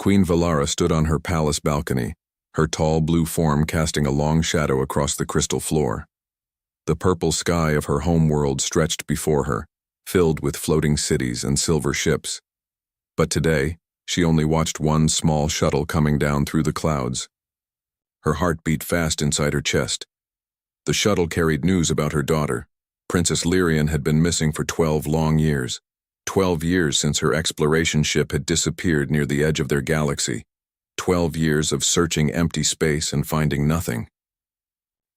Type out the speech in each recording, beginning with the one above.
Queen Valara stood on her palace balcony, her tall blue form casting a long shadow across the crystal floor. The purple sky of her home world stretched before her, filled with floating cities and silver ships. But today, she only watched one small shuttle coming down through the clouds. Her heart beat fast inside her chest. The shuttle carried news about her daughter. Princess Lyrian had been missing for 12 long years. 12 years since her exploration ship had disappeared near the edge of their galaxy. 12 years of searching empty space and finding nothing.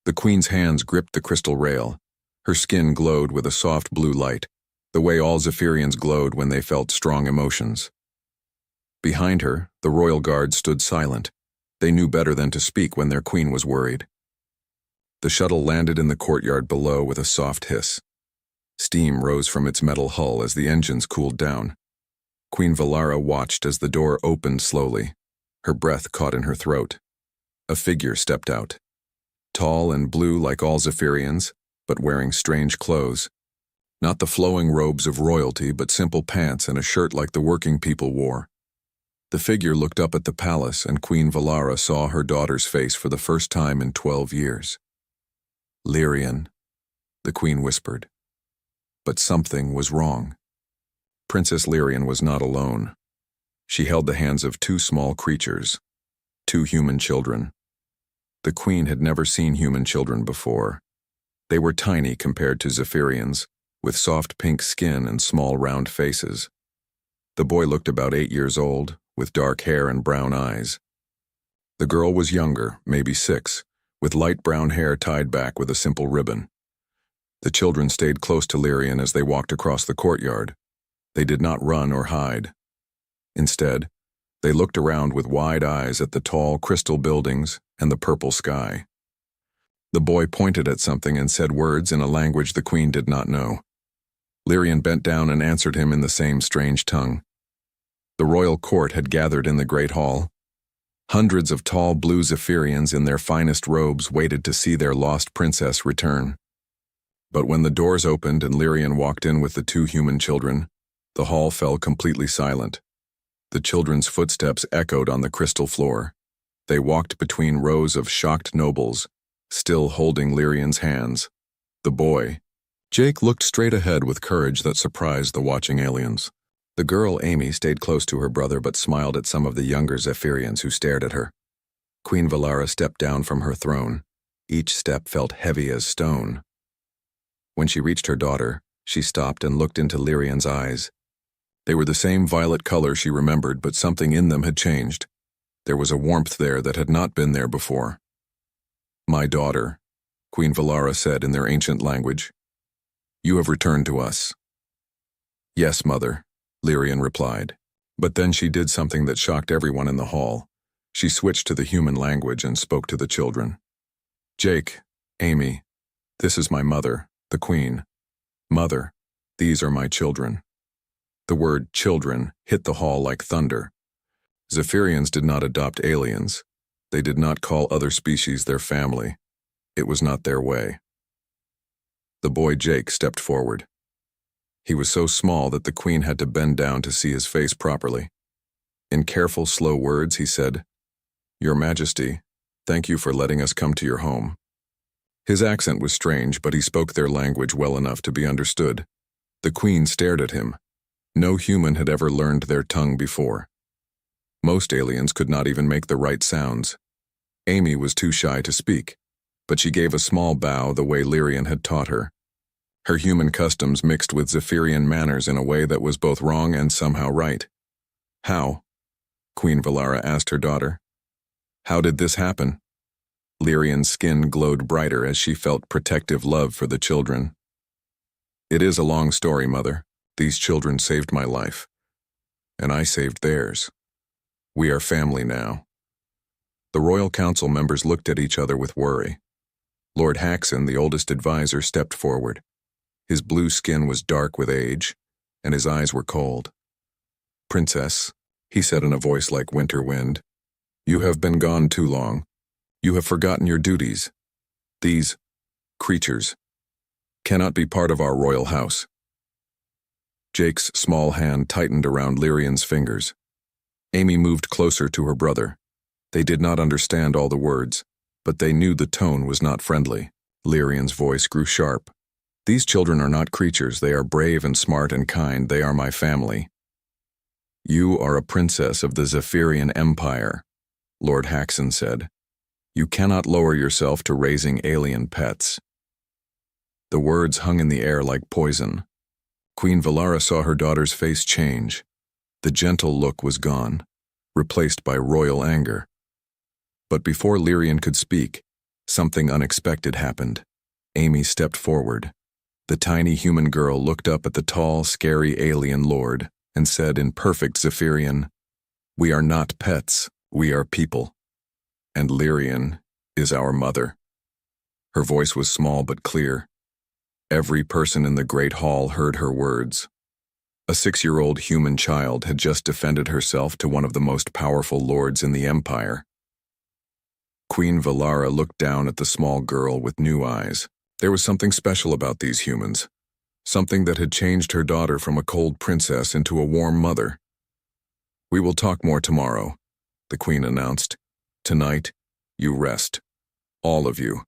The Queen's hands gripped the crystal rail. Her skin glowed with a soft blue light, the way all Zephyrians glowed when they felt strong emotions. Behind her, the royal guard stood silent. They knew better than to speak when their queen was worried. The shuttle landed in the courtyard below with a soft hiss. Steam rose from its metal hull as the engines cooled down. Queen Valara watched as the door opened slowly. Her breath caught in her throat. A figure stepped out. Tall and blue like all Zephyrians, but wearing strange clothes. Not the flowing robes of royalty, but simple pants and a shirt like the working people wore. The figure looked up at the palace, and Queen Valara saw her daughter's face for the first time in 12 years. "Lyrian," the queen whispered. But something was wrong. Princess Lyrian was not alone. She held the hands of two small creatures, two human children. The queen had never seen human children before. They were tiny compared to Zephyrians, with soft pink skin and small round faces. The boy looked about 8 years old, with dark hair and brown eyes. The girl was younger, maybe 6, with light brown hair tied back with a simple ribbon. The children stayed close to Lyrian as they walked across the courtyard. They did not run or hide. Instead, they looked around with wide eyes at the tall crystal buildings and the purple sky. The boy pointed at something and said words in a language the queen did not know. Lyrian bent down and answered him in the same strange tongue. The royal court had gathered in the great hall. Hundreds of tall blue Zephyrians in their finest robes waited to see their lost princess return. But when the doors opened and Lyrian walked in with the two human children, the hall fell completely silent. The children's footsteps echoed on the crystal floor. They walked between rows of shocked nobles, still holding Lyrian's hands. The boy, Jake, looked straight ahead with courage that surprised the watching aliens. The girl, Amy, stayed close to her brother but smiled at some of the younger Zephyrians who stared at her. Queen Valara stepped down from her throne. Each step felt heavy as stone. When she reached her daughter, she stopped and looked into Lyrian's eyes. They were the same violet color she remembered, but something in them had changed. There was a warmth there that had not been there before. "My daughter," Queen Valara said in their ancient language. "You have returned to us." "Yes, mother," Lyrian replied. But then she did something that shocked everyone in the hall. She switched to the human language and spoke to the children. "Jake, Amy, this is my mother, the queen. Mother, these are my children." The word "children" hit the hall like thunder. Zephyrians did not adopt aliens. They did not call other species their family. It was not their way. The boy Jake stepped forward. He was so small that the queen had to bend down to see his face properly. In careful, slow words, he said, "Your Majesty, thank you for letting us come to your home." His accent was strange, but he spoke their language well enough to be understood. The queen stared at him. No human had ever learned their tongue before. Most aliens could not even make the right sounds. Amy was too shy to speak, but she gave a small bow the way Lyrian had taught her. Her human customs mixed with Zephyrian manners in a way that was both wrong and somehow right. "How?" Queen Valara asked her daughter. "How did this happen?" Lyrian's skin glowed brighter as she felt protective love for the children. "It is a long story, Mother. These children saved my life, and I saved theirs. We are family now." The royal council members looked at each other with worry. Lord Haxon, the oldest advisor, stepped forward. His blue skin was dark with age, and his eyes were cold. "Princess," he said in a voice like winter wind, "you have been gone too long. You have forgotten your duties. These creatures cannot be part of our royal house." Jake's small hand tightened around Lyrian's fingers. Amy moved closer to her brother. They did not understand all the words, but they knew the tone was not friendly. Lyrian's voice grew sharp. These children are not creatures. They are brave and smart and kind. They are my family. You are a princess of the Zephyrian Empire, Lord Haxon said. You cannot lower yourself to raising alien pets. The words hung in the air like poison. Queen Valara saw her daughter's face change. The gentle look was gone, replaced by royal anger. But before Lyrian could speak, something unexpected happened. Amy stepped forward. The tiny human girl looked up at the tall, scary alien lord and said in perfect Zephyrian, "We are not pets, we are people. And Lyrian is our mother." Her voice was small but clear. Every person in the great hall heard her words. A 6-year-old human child had just defended herself to one of the most powerful lords in the empire. Queen Valara looked down at the small girl with new eyes. There was something special about these humans, something that had changed her daughter from a cold princess into a warm mother. "We will talk more tomorrow," the queen announced. "Tonight, you rest. All of you."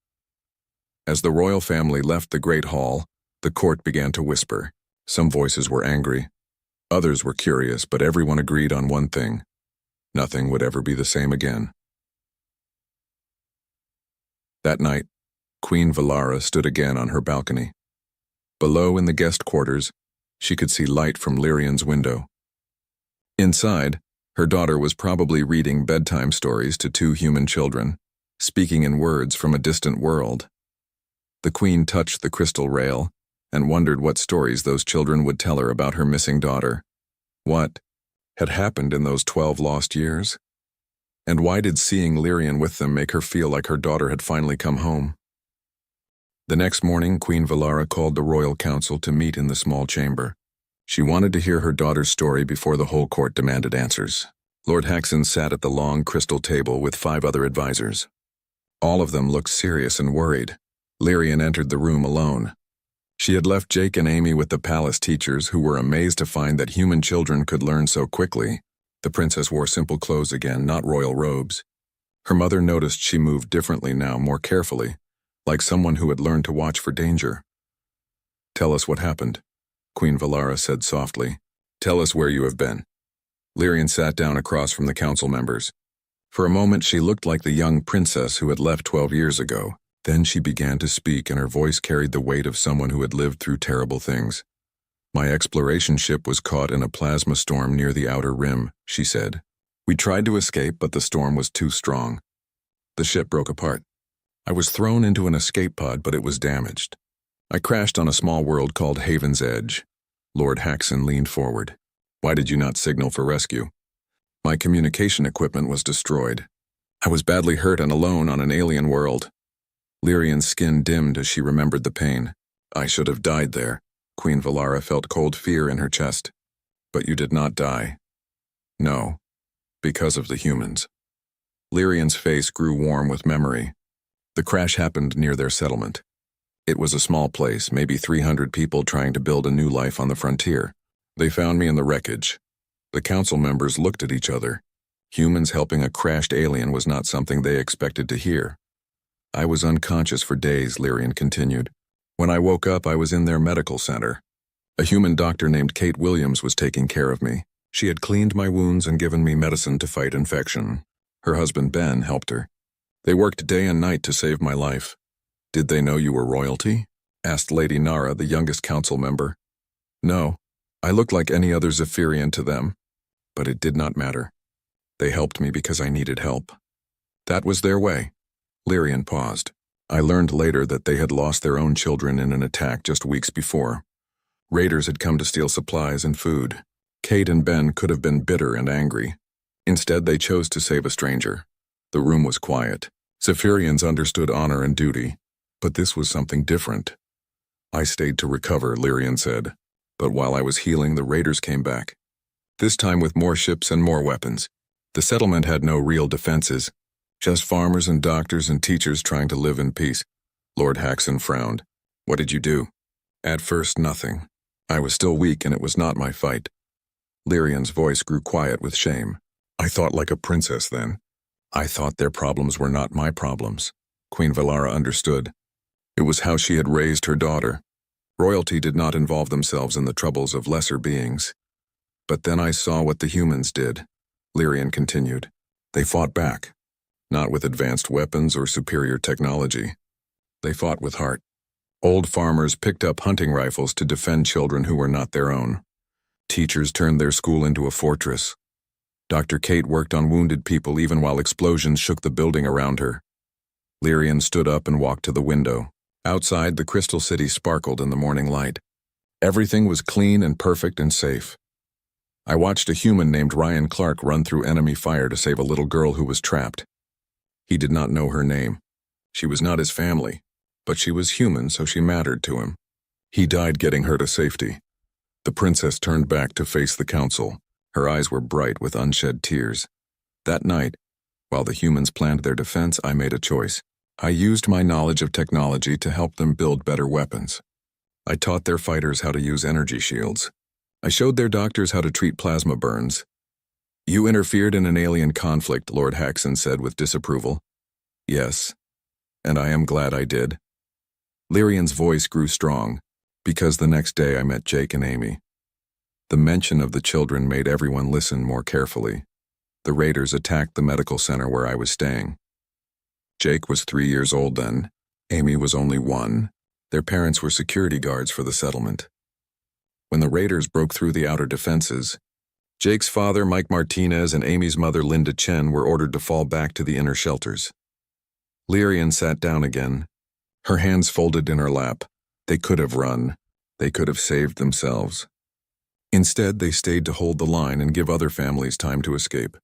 As the royal family left the great hall, the court began to whisper. Some voices were angry. Others were curious, but everyone agreed on one thing. Nothing would ever be the same again. That night, Queen Valara stood again on her balcony. Below in the guest quarters, she could see light from Lyrian's window. Inside, her daughter was probably reading bedtime stories to 2 human children, speaking in words from a distant world. The queen touched the crystal rail and wondered what stories those children would tell her about her missing daughter. What had happened in those 12 lost years? And why did seeing Lyrian with them make her feel like her daughter had finally come home? The next morning, Queen Valara called the royal council to meet in the small chamber. She wanted to hear her daughter's story before the whole court demanded answers. Lord Haxon sat at the long crystal table with 5 other advisors. All of them looked serious and worried. Lyrian entered the room alone. She had left Jake and Amy with the palace teachers, who were amazed to find that human children could learn so quickly. The princess wore simple clothes again, not royal robes. Her mother noticed she moved differently now, more carefully, like someone who had learned to watch for danger. "Tell us what happened," Queen Valara said softly. "Tell us where you have been." Lyrian sat down across from the council members. For a moment she looked like the young princess who had left 12 years ago. Then she began to speak, and her voice carried the weight of someone who had lived through terrible things. "My exploration ship was caught in a plasma storm near the outer rim," she said. "We tried to escape, but the storm was too strong. The ship broke apart. I was thrown into an escape pod, but it was damaged. I crashed on a small world called Haven's Edge." Lord Haxon leaned forward. "Why did you not signal for rescue?" "My communication equipment was destroyed. I was badly hurt and alone on an alien world." Lyrian's skin dimmed as she remembered the pain. "I should have died there." Queen Valara felt cold fear in her chest. "But you did not die." "No, because of the humans." Lyrian's face grew warm with memory. The crash happened near their settlement. It was a small place, maybe 300 people trying to build a new life on the frontier. They found me in the wreckage. The council members looked at each other. Humans helping a crashed alien was not something they expected to hear. "I was unconscious for days," Lyrian continued. "When I woke up, I was in their medical center. A human doctor named Kate Williams was taking care of me. She had cleaned my wounds and given me medicine to fight infection. Her husband, Ben, helped her. They worked day and night to save my life." "Did they know you were royalty?" asked Lady Nara, the youngest council member. "No. I looked like any other Zephyrian to them. But it did not matter. They helped me because I needed help. That was their way." Lyrian paused. "I learned later that they had lost their own children in an attack just weeks before. Raiders had come to steal supplies and food. Kate and Ben could have been bitter and angry. Instead, they chose to save a stranger. The room was quiet. Zephyrians understood honor and duty, but this was something different. "I stayed to recover," Lyrian said. "But while I was healing, the raiders came back. This time with more ships and more weapons. The settlement had no real defenses, just farmers and doctors and teachers trying to live in peace." Lord Haxon frowned. "What did you do?" "At first, nothing. I was still weak and it was not my fight." Lyrian's voice grew quiet with shame. I thought like a princess then. I thought their problems were not my problems. Queen Valara understood. It was how she had raised her daughter. Royalty did not involve themselves in the troubles of lesser beings. But then I saw what the humans did. Lyrian continued. They fought back. Not with advanced weapons or superior technology. They fought with heart. Old farmers picked up hunting rifles to defend children who were not their own. Teachers turned their school into a fortress. Dr. Kate worked on wounded people even while explosions shook the building around her. Lyrian stood up and walked to the window. Outside, the Crystal City sparkled in the morning light. Everything was clean and perfect and safe. I watched a human named Ryan Clark run through enemy fire to save a little girl who was trapped. He did not know her name. She was not his family, but she was human, so she mattered to him. He died getting her to safety. The princess turned back to face the council. Her eyes were bright with unshed tears. That night, while the humans planned their defense, I made a choice. I used my knowledge of technology to help them build better weapons. I taught their fighters how to use energy shields. I showed their doctors how to treat plasma burns. You interfered in an alien conflict, Lord Haxon said with disapproval. Yes, and I am glad I did. Lyrian's voice grew strong, because the next day I met Jake and Amy. The mention of the children made everyone listen more carefully. The raiders attacked the medical center where I was staying. Jake was 3 years old then. Amy was only 1. Their parents were security guards for the settlement. When the raiders broke through the outer defenses, Jake's father, Mike Martinez, and Amy's mother, Linda Chen, were ordered to fall back to the inner shelters. Lyrian sat down again, her hands folded in her lap. They could have run. They could have saved themselves. Instead, they stayed to hold the line and give other families time to escape.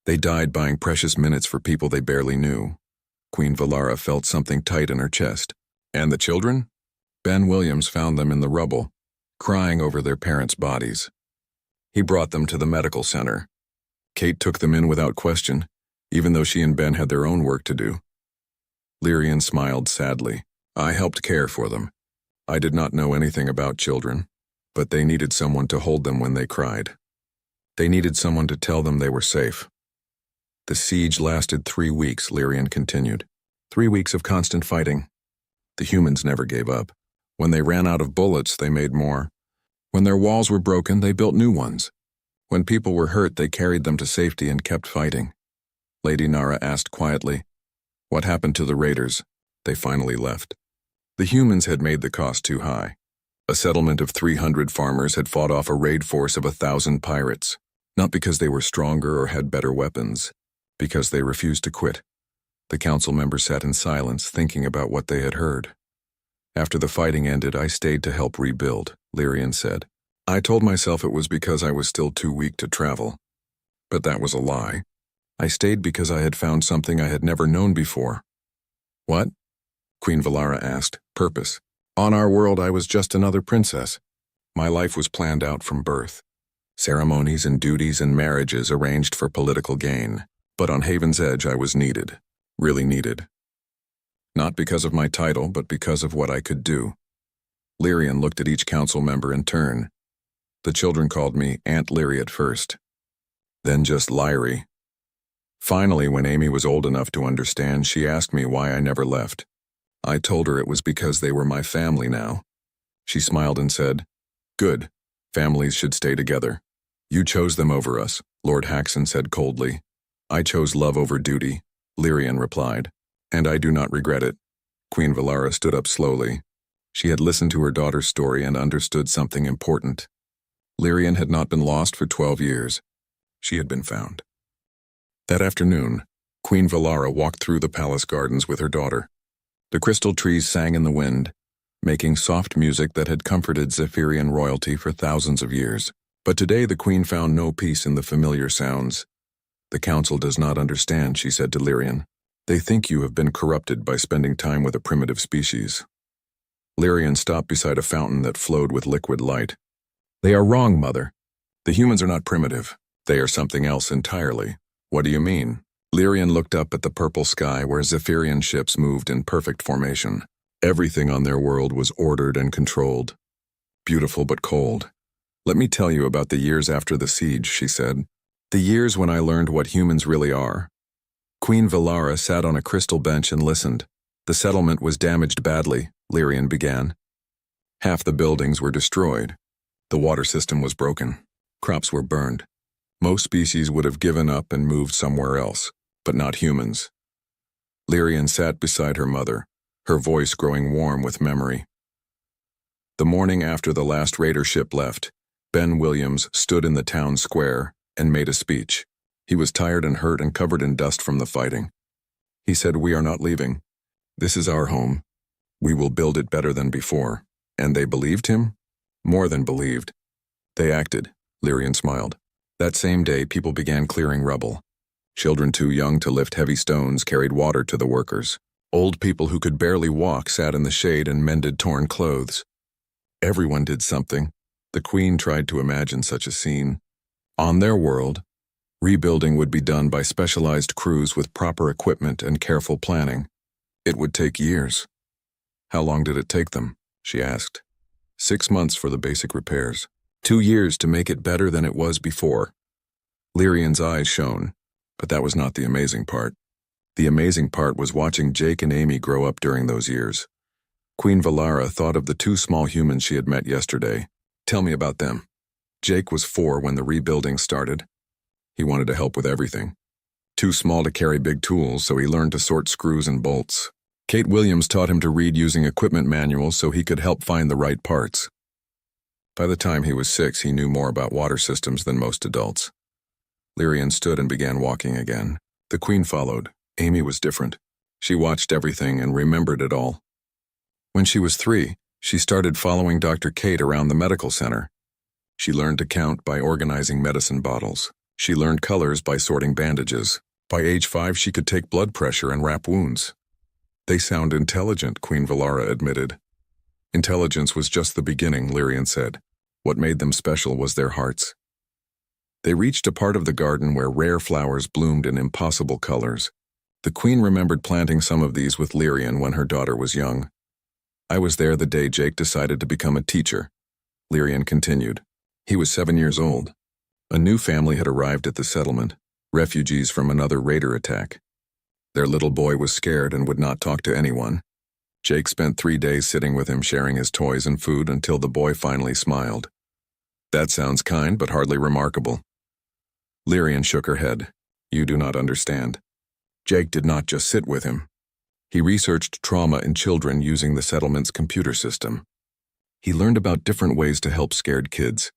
They died buying precious minutes for people they barely knew. Queen Valara felt something tight in her chest. And the children? Ben Williams found them in the rubble, crying over their parents' bodies. He brought them to the medical center. Kate took them in without question, even though she and Ben had their own work to do. Lyrian smiled sadly. I helped care for them. I did not know anything about children, but they needed someone to hold them when they cried. They needed someone to tell them they were safe. The siege lasted 3 weeks, Lyrian continued. 3 weeks of constant fighting. The humans never gave up. When they ran out of bullets, they made more. When their walls were broken, they built new ones. When people were hurt, they carried them to safety and kept fighting. Lady Nara asked quietly, "What happened to the raiders?" They finally left. The humans had made the cost too high. A settlement of 300 farmers had fought off a raid force of 1,000 pirates, not because they were stronger or had better weapons, because they refused to quit. The council members sat in silence, thinking about what they had heard. After the fighting ended, I stayed to help rebuild, Lyrian said. I told myself it was because I was still too weak to travel. But that was a lie. I stayed because I had found something I had never known before. What? Queen Valara asked. Purpose. On our world, I was just another princess. My life was planned out from birth. Ceremonies and duties and marriages arranged for political gain. But on Haven's Edge, I was needed. Really needed. Not because of my title, but because of what I could do. Lyrian looked at each council member in turn. The children called me Aunt Lyri at first. Then just Lyri. Finally, when Amy was old enough to understand, she asked me why I never left. I told her it was because they were my family now. She smiled and said, Good. Families should stay together. You chose them over us, Lord Haxon said coldly. I chose love over duty, Lyrian replied. And I do not regret it. Queen Valara stood up slowly. She had listened to her daughter's story and understood something important. Lyrian had not been lost for 12 years. She had been found. That afternoon, Queen Valara walked through the palace gardens with her daughter. The crystal trees sang in the wind, making soft music that had comforted Zephyrian royalty for thousands of years. But today the queen found no peace in the familiar sounds. The council does not understand, she said to Lyrian. They think you have been corrupted by spending time with a primitive species. Lyrian stopped beside a fountain that flowed with liquid light. They are wrong, Mother. The humans are not primitive. They are something else entirely. What do you mean? Lyrian looked up at the purple sky where Zephyrian ships moved in perfect formation. Everything on their world was ordered and controlled. Beautiful but cold. Let me tell you about the years after the siege, she said. The years when I learned what humans really are. Queen Valara sat on a crystal bench and listened. The settlement was damaged badly, Lyrian began. Half the buildings were destroyed. The water system was broken. Crops were burned. Most species would have given up and moved somewhere else, but not humans. Lyrian sat beside her mother, her voice growing warm with memory. The morning after the last raider ship left, Ben Williams stood in the town square and made a speech. He was tired and hurt and covered in dust from the fighting. He said, "We are not leaving. This is our home. We will build it better than before." And they believed him? More than believed. They acted, Lyrian smiled. That same day, people began clearing rubble. Children too young to lift heavy stones carried water to the workers. Old people who could barely walk sat in the shade and mended torn clothes. Everyone did something. The Queen tried to imagine such a scene. On their world, rebuilding would be done by specialized crews with proper equipment and careful planning. It would take years. How long did it take them? She asked. 6 months for the basic repairs. 2 years to make it better than it was before. Lyrian's eyes shone, but that was not the amazing part. The amazing part was watching Jake and Amy grow up during those years. Queen Valara thought of the 2 small humans she had met yesterday. Tell me about them. Jake was 4 when the rebuilding started. He wanted to help with everything. Too small to carry big tools, so he learned to sort screws and bolts. Kate Williams taught him to read using equipment manuals so he could help find the right parts. By the time he was 6, he knew more about water systems than most adults. Lyrian stood and began walking again. The Queen followed. Amy was different. She watched everything and remembered it all. When she was 3, she started following Dr. Kate around the medical center. She learned to count by organizing medicine bottles. She learned colors by sorting bandages. By age 5, she could take blood pressure and wrap wounds. They sound intelligent, Queen Valara admitted. Intelligence was just the beginning, Lyrian said. What made them special was their hearts. They reached a part of the garden where rare flowers bloomed in impossible colors. The Queen remembered planting some of these with Lyrian when her daughter was young. I was there the day Jake decided to become a teacher, Lyrian continued. He was 7 years old. A new family had arrived at the settlement, refugees from another raider attack. Their little boy was scared and would not talk to anyone. Jake spent 3 days sitting with him, sharing his toys and food until the boy finally smiled. That sounds kind, but hardly remarkable. Lyrian shook her head. You do not understand. Jake did not just sit with him. He researched trauma in children using the settlement's computer system. He learned about different ways to help scared kids.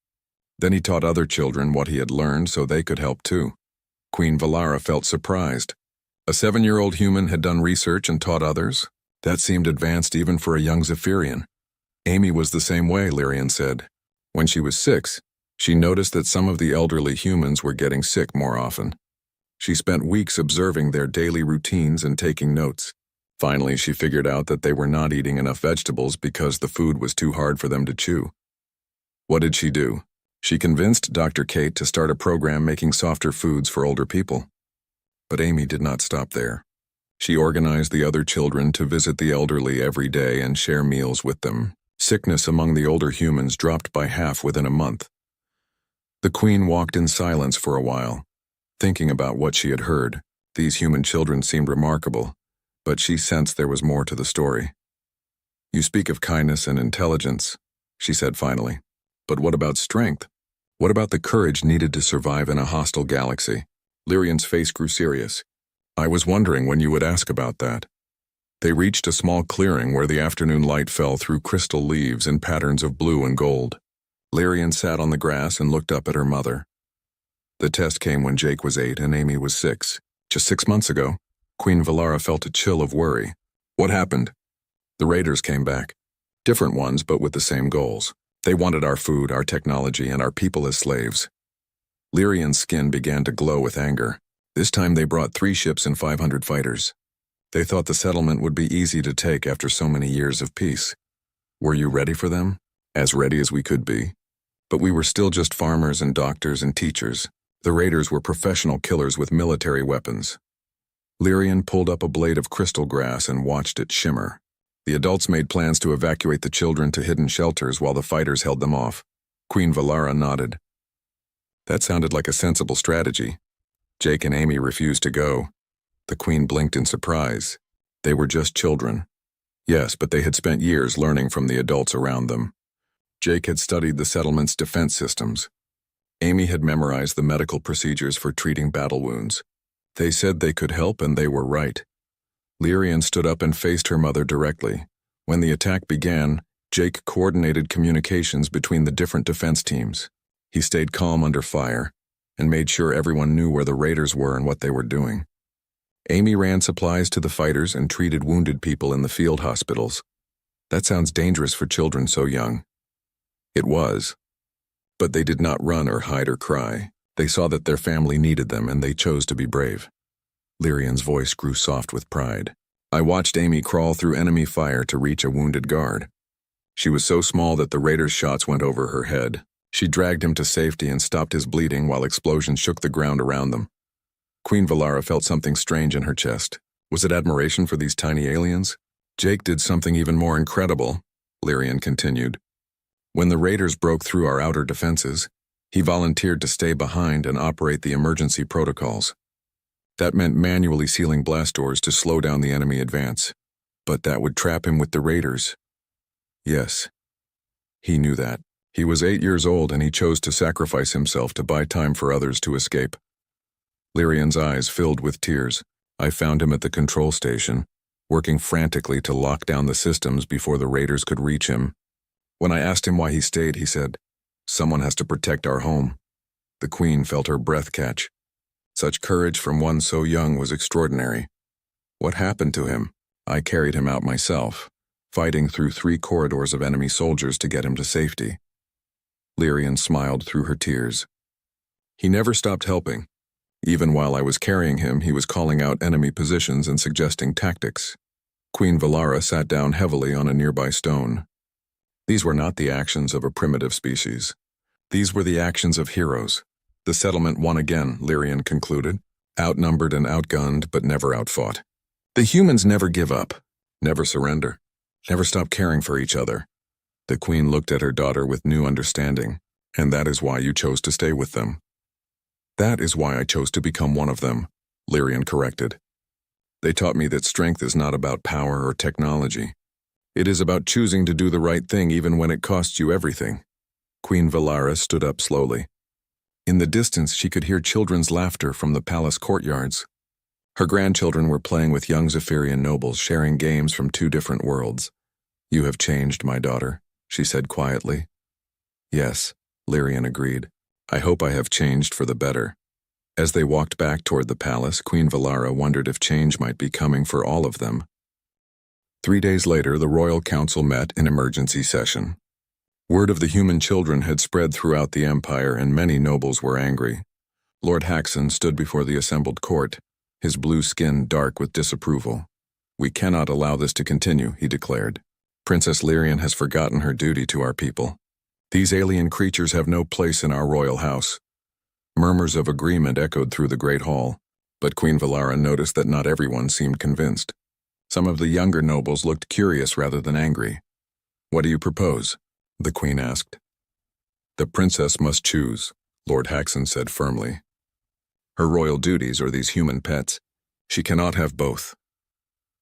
Then he taught other children what he had learned so they could help too. Queen Valara felt surprised. A 7-year-old human had done research and taught others? That seemed advanced even for a young Zephyrian. Amy was the same way, Lyrian said. When she was 6, she noticed that some of the elderly humans were getting sick more often. She spent weeks observing their daily routines and taking notes. Finally, she figured out that they were not eating enough vegetables because the food was too hard for them to chew. What did she do? She convinced Dr. Kate to start a program making softer foods for older people. But Amy did not stop there. She organized the other children to visit the elderly every day and share meals with them. Sickness among the older humans dropped by half within a month. The Queen walked in silence for a while, thinking about what she had heard. These human children seemed remarkable, but she sensed there was more to the story. You speak of kindness and intelligence, she said finally. But what about strength? What about the courage needed to survive in a hostile galaxy? Lyrian's face grew serious. I was wondering when you would ask about that. They reached a small clearing where the afternoon light fell through crystal leaves in patterns of blue and gold. Lyrian sat on the grass and looked up at her mother. The test came when Jake was 8 and Amy was 6. Just 6 months ago, Queen Valara felt a chill of worry. What happened? The raiders came back. Different ones, but with the same goals. They wanted our food, our technology, and our people as slaves. Lyrian's skin began to glow with anger. This time they brought 3 ships and 500 fighters. They thought the settlement would be easy to take after so many years of peace. Were you ready for them? As ready as we could be. But we were still just farmers and doctors and teachers. The raiders were professional killers with military weapons. Lyrian pulled up a blade of crystal grass and watched it shimmer. The adults made plans to evacuate the children to hidden shelters while the fighters held them off. Queen Valara nodded. That sounded like a sensible strategy. Jake and Amy refused to go. The Queen blinked in surprise. They were just children. Yes, but they had spent years learning from the adults around them. Jake had studied the settlement's defense systems. Amy had memorized the medical procedures for treating battle wounds. They said they could help, and they were right. Lyrian stood up and faced her mother directly. When the attack began, Jake coordinated communications between the different defense teams. He stayed calm under fire and made sure everyone knew where the raiders were and what they were doing. Amy ran supplies to the fighters and treated wounded people in the field hospitals. That sounds dangerous for children so young. It was. But they did not run or hide or cry. They saw that their family needed them, and they chose to be brave. Lyrian's voice grew soft with pride. I watched Amy crawl through enemy fire to reach a wounded guard. She was so small that the raiders' shots went over her head. She dragged him to safety and stopped his bleeding while explosions shook the ground around them. Queen Valara felt something strange in her chest. Was it admiration for these tiny aliens? Jake did something even more incredible, Lyrian continued. When the raiders broke through our outer defenses, he volunteered to stay behind and operate the emergency protocols. That meant manually sealing blast doors to slow down the enemy advance. But that would trap him with the raiders. Yes, he knew that. He was 8 years old, and he chose to sacrifice himself to buy time for others to escape. Lyrian's eyes filled with tears. I found him at the control station, working frantically to lock down the systems before the raiders could reach him. When I asked him why he stayed, he said, "Someone has to protect our home." The Queen felt her breath catch. Such courage from one so young was extraordinary. What happened to him? I carried him out myself, fighting through 3 corridors of enemy soldiers to get him to safety. Lyrian smiled through her tears. He never stopped helping. Even while I was carrying him, he was calling out enemy positions and suggesting tactics. Queen Valara sat down heavily on a nearby stone. These were not the actions of a primitive species. These were the actions of heroes. The settlement won again, Lyrian concluded. Outnumbered and outgunned, but never outfought. The humans never give up, never surrender, never stop caring for each other. The Queen looked at her daughter with new understanding, and that is why you chose to stay with them. That is why I chose to become one of them, Lyrian corrected. They taught me that strength is not about power or technology. It is about choosing to do the right thing even when it costs you everything. Queen Valara stood up slowly. In the distance, she could hear children's laughter from the palace courtyards. Her grandchildren were playing with young Zephyrian nobles, sharing games from 2 different worlds. "You have changed, my daughter," she said quietly. "Yes," Lyrian agreed. "I hope I have changed for the better." As they walked back toward the palace, Queen Valara wondered if change might be coming for all of them. 3 days later, the Royal Council met in emergency session. Word of the human children had spread throughout the empire, and many nobles were angry. Lord Haxon stood before the assembled court, his blue skin dark with disapproval. "We cannot allow this to continue," he declared. "Princess Lyrian has forgotten her duty to our people. These alien creatures have no place in our royal house." Murmurs of agreement echoed through the great hall, but Queen Valara noticed that not everyone seemed convinced. Some of the younger nobles looked curious rather than angry. "What do you propose?" the Queen asked. "The princess must choose," Lord Haxon said firmly. "Her royal duties or these human pets. She cannot have both."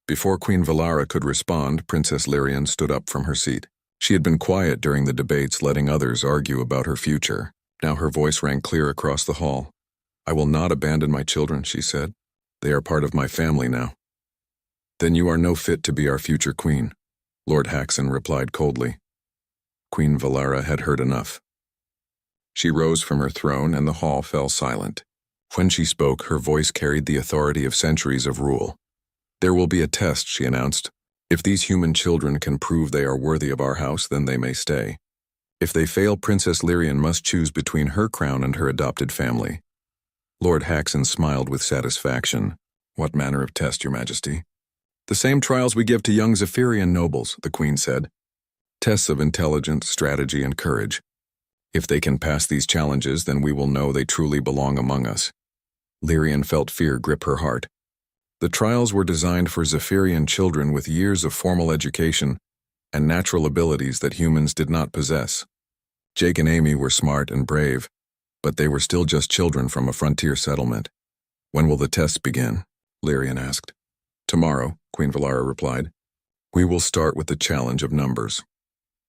Before Queen Valara could respond, Princess Lyrian stood up from her seat. She had been quiet during the debates, letting others argue about her future. Now her voice rang clear across the hall. "I will not abandon my children," she said. "They are part of my family now." "Then you are no fit to be our future queen," Lord Haxon replied coldly. Queen Valara had heard enough. She rose from her throne, and the hall fell silent. When she spoke, her voice carried the authority of centuries of rule. "There will be a test," she announced. "If these human children can prove they are worthy of our house, then they may stay. If they fail, Princess Lyrian must choose between her crown and her adopted family." Lord Haxon smiled with satisfaction. "What manner of test, Your Majesty?" "The same trials we give to young Zephyrian nobles," the Queen said. "Tests of intelligence, strategy, and courage. If they can pass these challenges, then we will know they truly belong among us." Lyrian felt fear grip her heart. The trials were designed for Zephyrian children with years of formal education and natural abilities that humans did not possess. Jake and Amy were smart and brave, But they were still just children from a frontier settlement. When will the tests begin? Lyrian asked. Tomorrow, Queen Valara replied. We will start with the challenge of numbers.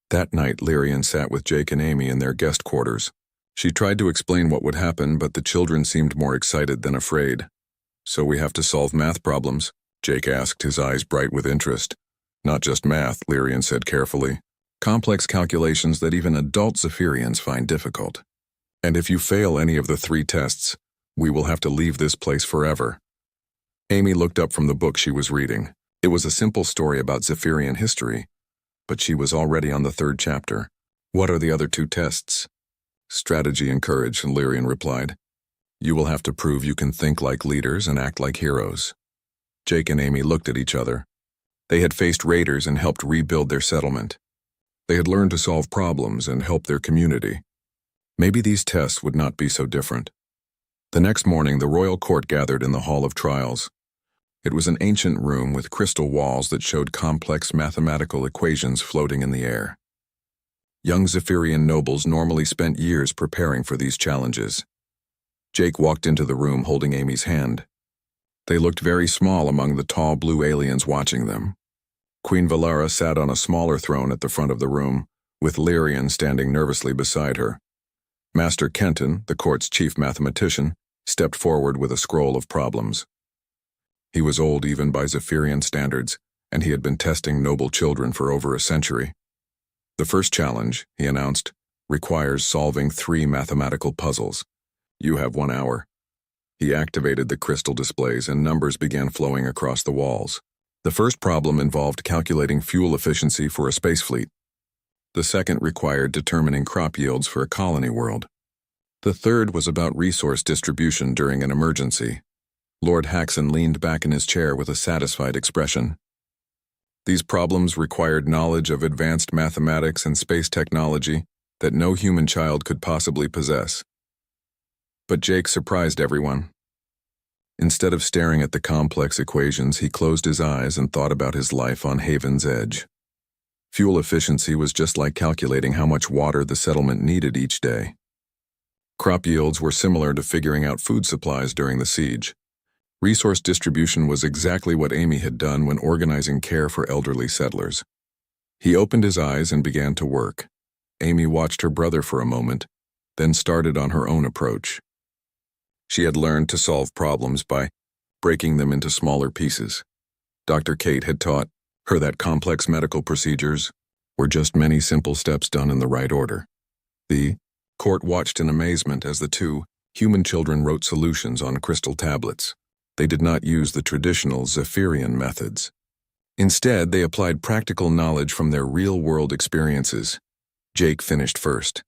That night, Lyrian sat with Jake and Amy in their guest quarters. She tried to explain what would happen, but the children seemed more excited than afraid. So we have to solve math problems? Jake asked, his eyes bright with interest. Not just math, Lyrian said carefully. Complex calculations that even adult Zephyrians find difficult. And if you fail any of the 3 tests, we will have to leave this place forever. Amy looked up from the book she was reading. It was a simple story about Zephyrian history, but she was already on the 3rd chapter. What are the other 2 tests? Strategy and courage, Lyrian replied. You will have to prove you can think like leaders and act like heroes. Jake and Amy looked at each other. They had faced raiders and helped rebuild their settlement. They had learned to solve problems and help their community. Maybe these tests would not be so different. The next morning, the royal court gathered in the Hall of Trials. It was an ancient room with crystal walls that showed complex mathematical equations floating in the air. Young Zephyrian nobles normally spent years preparing for these challenges. Jake walked into the room holding Amy's hand. They looked very small among the tall blue aliens watching them. Queen Valara sat on a smaller throne at the front of the room, with Lyrian standing nervously beside her. Master Kenton, the court's chief mathematician, stepped forward with a scroll of problems. He was old even by Zephyrian standards, and he had been testing noble children for over a century. The first challenge, he announced, requires solving 3 mathematical puzzles. You have 1 hour. He activated the crystal displays and numbers began flowing across the walls. The first problem involved calculating fuel efficiency for a space fleet. The second required determining crop yields for a colony world. The third was about resource distribution during an emergency. Lord Haxon leaned back in his chair with a satisfied expression. These problems required knowledge of advanced mathematics and space technology that no human child could possibly possess. But Jake surprised everyone. Instead of staring at the complex equations, he closed his eyes and thought about his life on Haven's Edge. Fuel efficiency was just like calculating how much water the settlement needed each day. Crop yields were similar to figuring out food supplies during the siege. Resource distribution was exactly what Amy had done when organizing care for elderly settlers. He opened his eyes and began to work. Amy watched her brother for a moment, then started on her own approach. She had learned to solve problems by breaking them into smaller pieces. Dr. Kate had taught her that complex medical procedures were just many simple steps done in the right order. The court watched in amazement as the 2 human children wrote solutions on crystal tablets. They did not use the traditional Zephyrian methods. Instead, they applied practical knowledge from their real-world experiences. Jake finished first.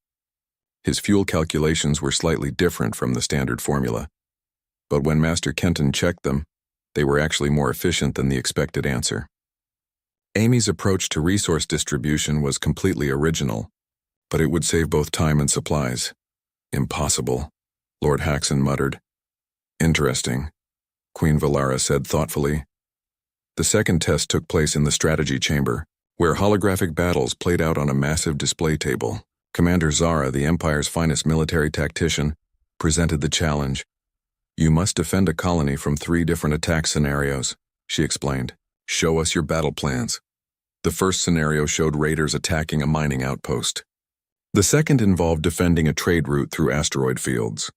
His fuel calculations were slightly different from the standard formula, but when Master Kenton checked them, they were actually more efficient than the expected answer. Amy's approach to resource distribution was completely original, but it would save both time and supplies. Impossible, Lord Haxon muttered. Interesting, Queen Valara said thoughtfully. The second test took place in the strategy chamber, where holographic battles played out on a massive display table. Commander Zara, the Empire's finest military tactician, presented the challenge. You must defend a colony from 3 different attack scenarios, she explained. Show us your battle plans. The first scenario showed raiders attacking a mining outpost. The second involved defending a trade route through asteroid fields.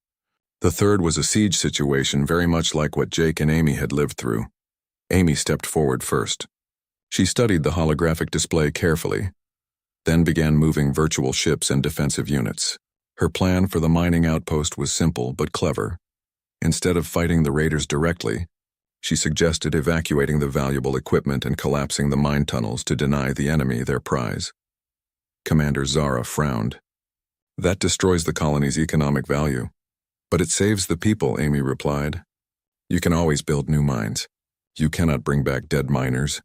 The third was a siege situation very much like what Jake and Amy had lived through. Amy stepped forward first. She studied the holographic display carefully, then began moving virtual ships and defensive units. Her plan for the mining outpost was simple but clever. Instead of fighting the raiders directly, she suggested evacuating the valuable equipment and collapsing the mine tunnels to deny the enemy their prize. Commander Zara frowned. That destroys the colony's economic value. But it saves the people, Amy replied. You can always build new mines. You cannot bring back dead miners.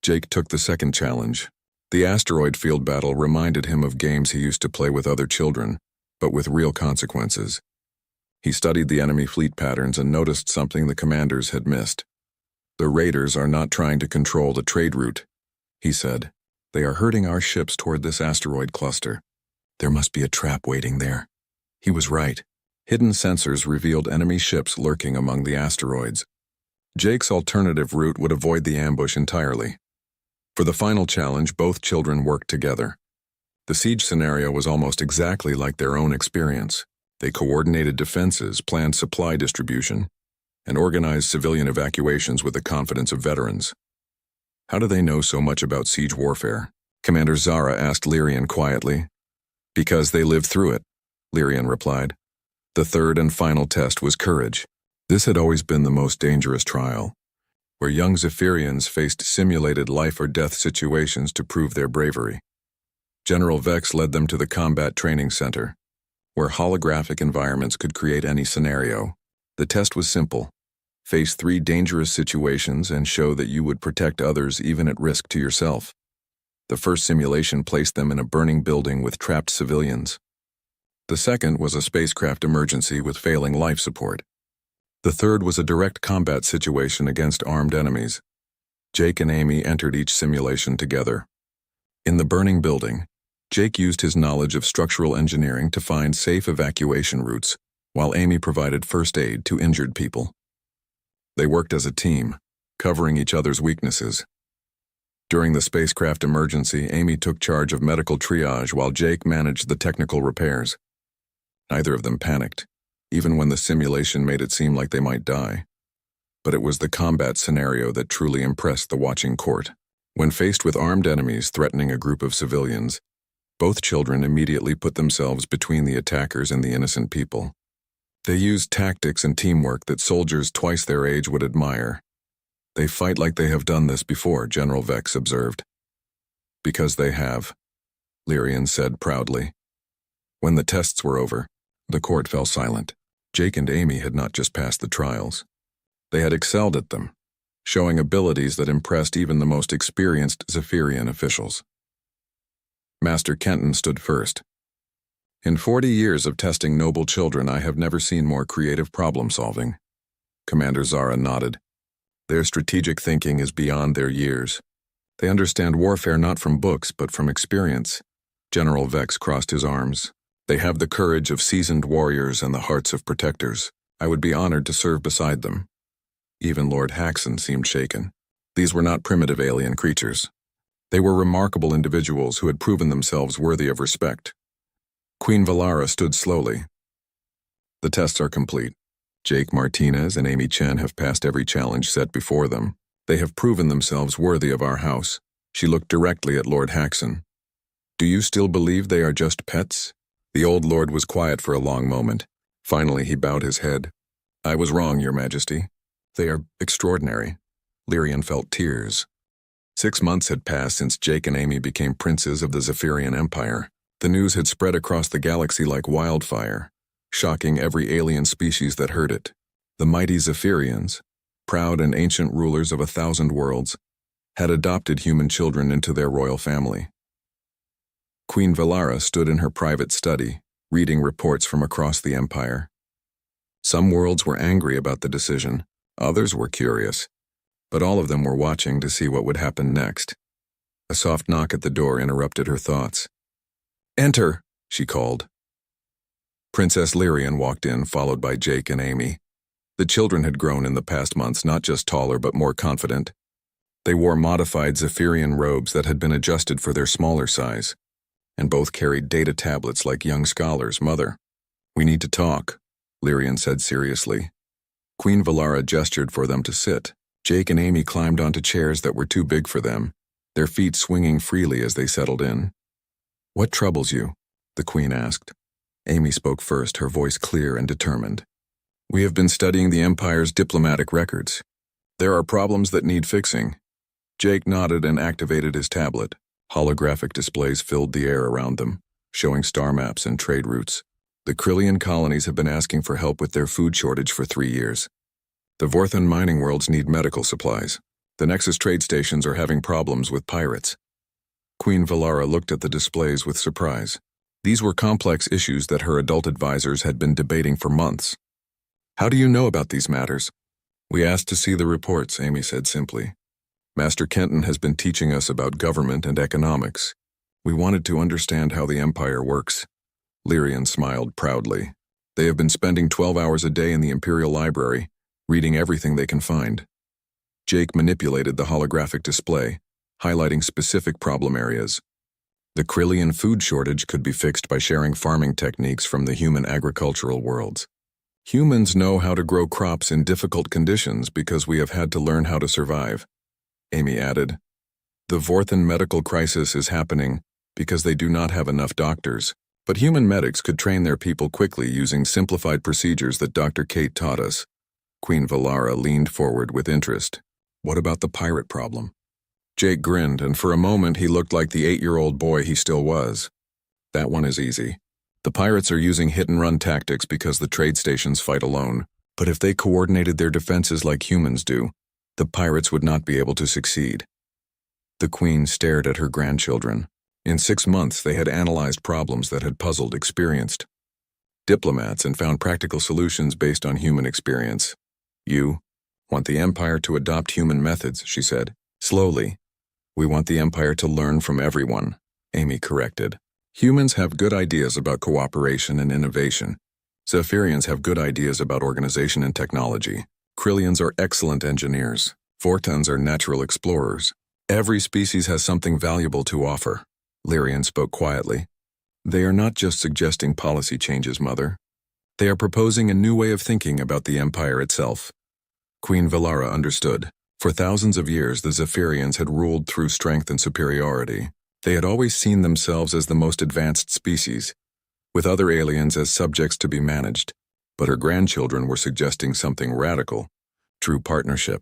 Jake took the second challenge. The asteroid field battle reminded him of games he used to play with other children, but with real consequences. He studied the enemy fleet patterns and noticed something the commanders had missed. The raiders are not trying to control the trade route, he said. They are herding our ships toward this asteroid cluster. There must be a trap waiting there. He was right. Hidden sensors revealed enemy ships lurking among the asteroids. Jake's alternative route would avoid the ambush entirely. For the final challenge, both children worked together. The siege scenario was almost exactly like their own experience. They coordinated defenses, planned supply distribution, and organized civilian evacuations with the confidence of veterans. How do they know so much about siege warfare? Commander Zara asked Lyrian quietly. Because they lived through it, Lyrian replied. The third and final test was courage. This had always been the most dangerous trial, where young Zephyrians faced simulated life-or-death situations to prove their bravery. General Vex led them to the Combat Training Center, where holographic environments could create any scenario. The test was simple. Face 3 dangerous situations and show that you would protect others even at risk to yourself. The first simulation placed them in a burning building with trapped civilians. The second was a spacecraft emergency with failing life support. The third was a direct combat situation against armed enemies. Jake and Amy entered each simulation together. In the burning building, Jake used his knowledge of structural engineering to find safe evacuation routes, while Amy provided first aid to injured people. They worked as a team, covering each other's weaknesses. During the spacecraft emergency, Amy took charge of medical triage while Jake managed the technical repairs. Neither of them panicked, even when the simulation made it seem like they might die. But it was the combat scenario that truly impressed the watching court. When faced with armed enemies threatening a group of civilians, both children immediately put themselves between the attackers and the innocent people. They used tactics and teamwork that soldiers twice their age would admire. They fight like they have done this before, General Vex observed. Because they have, Lyrian said proudly. When the tests were over, the court fell silent. Jake and Amy had not just passed the trials. They had excelled at them, showing abilities that impressed even the most experienced Zephyrian officials. Master Kenton stood first. In 40 years of testing noble children, I have never seen more creative problem-solving. Commander Zara nodded. Their strategic thinking is beyond their years. They understand warfare not from books, but from experience. General Vex crossed his arms. They have the courage of seasoned warriors and the hearts of protectors. I would be honored to serve beside them. Even Lord Haxon seemed shaken. These were not primitive alien creatures. They were remarkable individuals who had proven themselves worthy of respect. Queen Valara stood slowly. The tests are complete. Jake Martinez and Amy Chen have passed every challenge set before them. They have proven themselves worthy of our house. She looked directly at Lord Haxon. Do you still believe they are just pets? The old lord was quiet for a long moment. Finally, he bowed his head. I was wrong, Your Majesty. They are extraordinary. Lyrian felt tears. 6 months had passed since Jake and Amy became princes of the Zephyrian Empire. The news had spread across the galaxy like wildfire, shocking every alien species that heard it. The mighty Zephyrians, proud and ancient rulers of 1,000 worlds, had adopted human children into their royal family. Queen Valara stood in her private study, reading reports from across the empire. Some worlds were angry about the decision, others were curious, but all of them were watching to see what would happen next. A soft knock at the door interrupted her thoughts. Enter, she called. Princess Lyrian walked in, followed by Jake and Amy. The children had grown in the past months, not just taller but more confident. They wore modified Zephyrian robes that had been adjusted for their smaller size, and both carried data tablets like young scholars. Mother, we need to talk, Lyrian said seriously. Queen Valara gestured for them to sit. Jake and Amy climbed onto chairs that were too big for them, their feet swinging freely as they settled in. What troubles you? The Queen asked. Amy spoke first, her voice clear and determined. We have been studying the Empire's diplomatic records. There are problems that need fixing. Jake nodded and activated his tablet. Holographic displays filled the air around them, showing star maps and trade routes. The Krillian colonies have been asking for help with their food shortage for 3 years. The Vorthan mining worlds need medical supplies. The Nexus trade stations are having problems with pirates. Queen Valara looked at the displays with surprise. These were complex issues that her adult advisors had been debating for months. How do you know about these matters? We asked to see the reports, Amy said simply. Master Kenton has been teaching us about government and economics. We wanted to understand how the Empire works. Lyrian smiled proudly. They have been spending 12 hours a day in the Imperial Library, reading everything they can find. Jake manipulated the holographic display, highlighting specific problem areas. The Krillian food shortage could be fixed by sharing farming techniques from the human agricultural worlds. Humans know how to grow crops in difficult conditions because we have had to learn how to survive, Amy added. The Vorthan medical crisis is happening because they do not have enough doctors, but human medics could train their people quickly using simplified procedures that Dr. Kate taught us. Queen Valara leaned forward with interest. What about the pirate problem? Jake grinned, and for a moment he looked like the 8-year-old boy he still was. That one is easy. The pirates are using hit-and-run tactics because the trade stations fight alone, but if they coordinated their defenses like humans do, the pirates would not be able to succeed. The Queen stared at her grandchildren. In 6 months they had analyzed problems that had puzzled experienced diplomats and found practical solutions based on human experience. You want the Empire to adopt human methods, she said. Slowly. We want the Empire to learn from everyone, Amy corrected. Humans have good ideas about cooperation and innovation. Zephyrians have good ideas about organization and technology. Krillians are excellent engineers. Vortans are natural explorers. Every species has something valuable to offer. Lyrian spoke quietly. They are not just suggesting policy changes, Mother. They are proposing a new way of thinking about the Empire itself. Queen Valara understood. For thousands of years, the Zephyrians had ruled through strength and superiority. They had always seen themselves as the most advanced species, with other aliens as subjects to be managed. But her grandchildren were suggesting something radical, true partnership.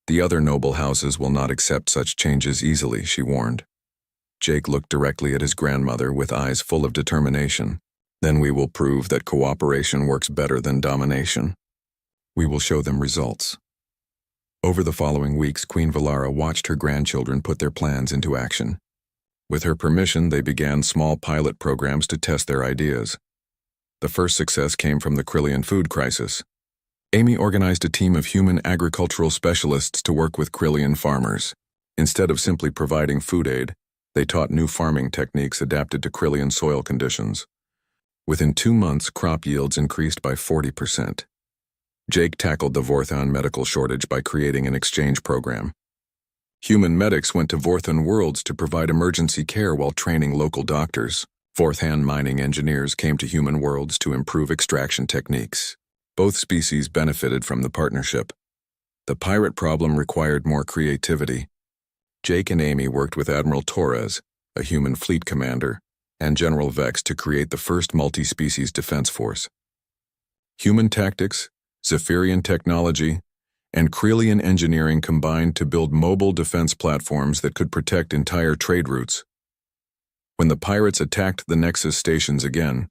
The other noble houses will not accept such changes easily, she warned. Jake looked directly at his grandmother with eyes full of determination. Then we will prove that cooperation works better than domination. We will show them results. Over the following weeks, Queen Valara watched her grandchildren put their plans into action. With her permission, they began small pilot programs to test their ideas. The first success came from the Krillian food crisis. Amy organized a team of human agricultural specialists to work with Krillian farmers. Instead of simply providing food aid, they taught new farming techniques adapted to Krillian soil conditions. Within 2 months, crop yields increased by 40%. Jake tackled the Vorthan medical shortage by creating an exchange program. Human medics went to Vorthan worlds to provide emergency care while training local doctors. Vorthan mining engineers came to human worlds to improve extraction techniques. Both species benefited from the partnership. The pirate problem required more creativity. Jake and Amy worked with Admiral Torres, a human fleet commander, and General Vex to create the first multi-species defense force. Human tactics, Zephyrian technology, and Krillian engineering combined to build mobile defense platforms that could protect entire trade routes. When the pirates attacked the Nexus stations again,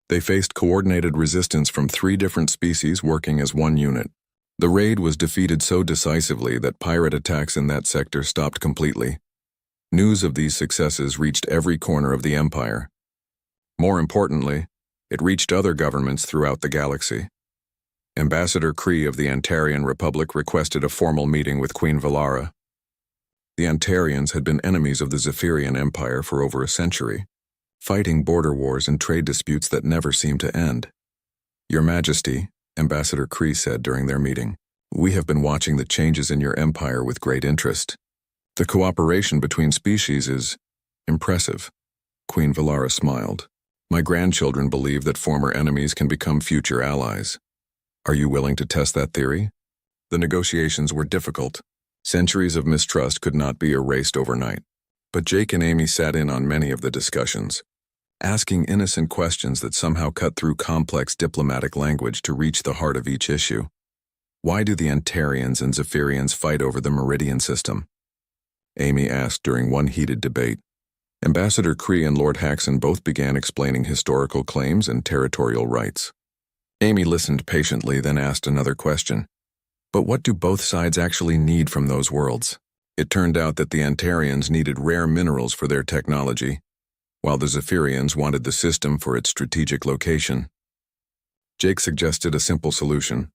they faced coordinated resistance from 3 different species working as one unit. The raid was defeated so decisively that pirate attacks in that sector stopped completely. News of these successes reached every corner of the Empire. More importantly, it reached other governments throughout the galaxy. Ambassador Kree of the Antarian Republic requested a formal meeting with Queen Valara. The Antarians had been enemies of the Zephyrian Empire for over a century, fighting border wars and trade disputes that never seemed to end. Your Majesty, Ambassador Kree said during their meeting, we have been watching the changes in your empire with great interest. The cooperation between species is impressive. Queen Valara smiled. My grandchildren believe that former enemies can become future allies. Are you willing to test that theory? The negotiations were difficult. Centuries of mistrust could not be erased overnight. But Jake and Amy sat in on many of the discussions, asking innocent questions that somehow cut through complex diplomatic language to reach the heart of each issue. Why do the Antarians and Zephyrians fight over the Meridian system? Amy asked during one heated debate. Ambassador Kree and Lord Haxon both began explaining historical claims and territorial rights. Amy listened patiently, then asked another question. But what do both sides actually need from those worlds? It turned out that the Antarians needed rare minerals for their technology, while the Zephyrians wanted the system for its strategic location. Jake suggested a simple solution: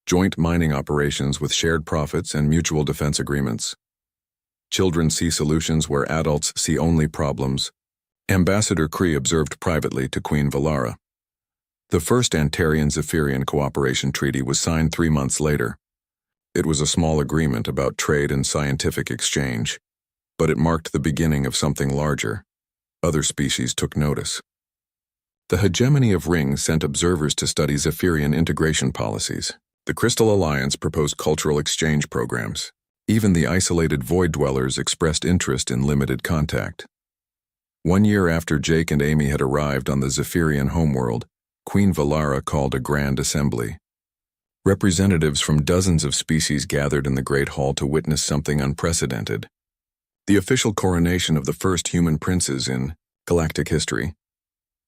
joint mining operations with shared profits and mutual defense agreements. Children see solutions where adults see only problems. Ambassador Kree observed privately to Queen Valara. The first Antarian-Zephyrian cooperation treaty was signed 3 months later. It was a small agreement about trade and scientific exchange, but it marked the beginning of something larger. Other species took notice. The hegemony of rings sent observers to study Zephyrian integration policies. The Crystal Alliance proposed cultural exchange programs. Even the isolated void dwellers expressed interest in limited contact. 1 year after Jake and Amy had arrived on the Zephyrian homeworld, Queen Valara called a grand assembly. Representatives from dozens of species gathered in the Great Hall to witness something unprecedented. The official coronation of the first human princes in galactic history.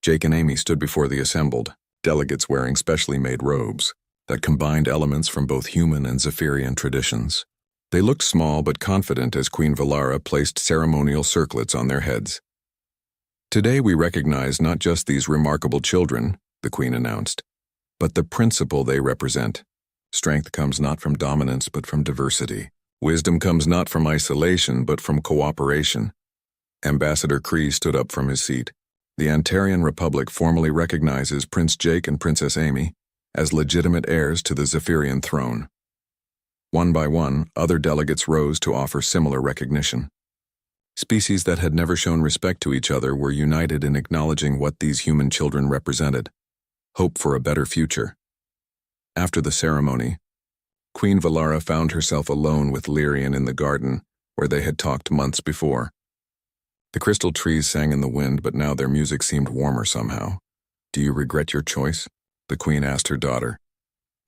Jake and Amy stood before the assembled delegates wearing specially made robes that combined elements from both human and Zephyrian traditions. They looked small but confident as Queen Valara placed ceremonial circlets on their heads. "Today we recognize not just these remarkable children," the Queen announced, "but the principle they represent. Strength comes not from dominance but from diversity. Wisdom comes not from isolation but from cooperation." Ambassador Kree stood up from his seat. The Antarian Republic formally recognizes Prince Jake and Princess Amy as legitimate heirs to the Zephyrian throne. One by one, other delegates rose to offer similar recognition. Species that had never shown respect to each other were united in acknowledging what these human children represented: hope for a better future. After the ceremony, Queen Valara found herself alone with Lyrian in the garden where they had talked months before. The crystal trees sang in the wind, but now their music seemed warmer somehow. "Do you regret your choice?" the Queen asked her daughter.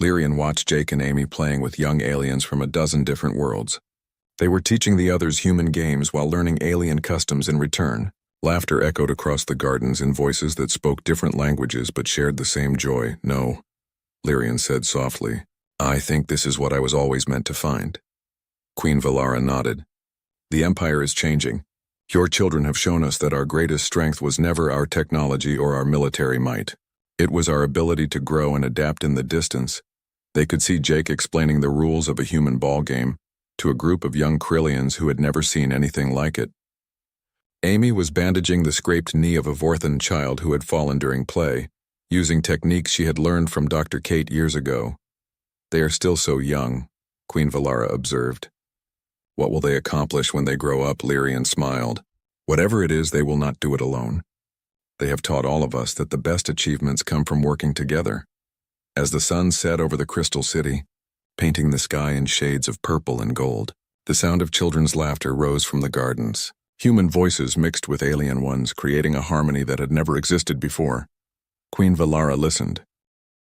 Lyrian watched Jake and Amy playing with young aliens from a dozen different worlds. They were teaching the others human games while learning alien customs in return. Laughter echoed across the gardens in voices that spoke different languages but shared the same joy. "No," Lyrian said softly. "I think this is what I was always meant to find." Queen Valara nodded. "The Empire is changing. Your children have shown us that our greatest strength was never our technology or our military might. It was our ability to grow and adapt in the distance." They could see Jake explaining the rules of a human ball game to a group of young Krillians who had never seen anything like it. Amy was bandaging the scraped knee of a Vorthan child who had fallen during play, using techniques she had learned from Dr. Kate years ago. "They are still so young," Queen Valara observed. "What will they accomplish when they grow up?" Lyrian smiled. "Whatever it is, they will not do it alone. They have taught all of us that the best achievements come from working together." As the sun set over the Crystal City, painting the sky in shades of purple and gold, the sound of children's laughter rose from the gardens. Human voices mixed with alien ones, creating a harmony that had never existed before. Queen Valara listened,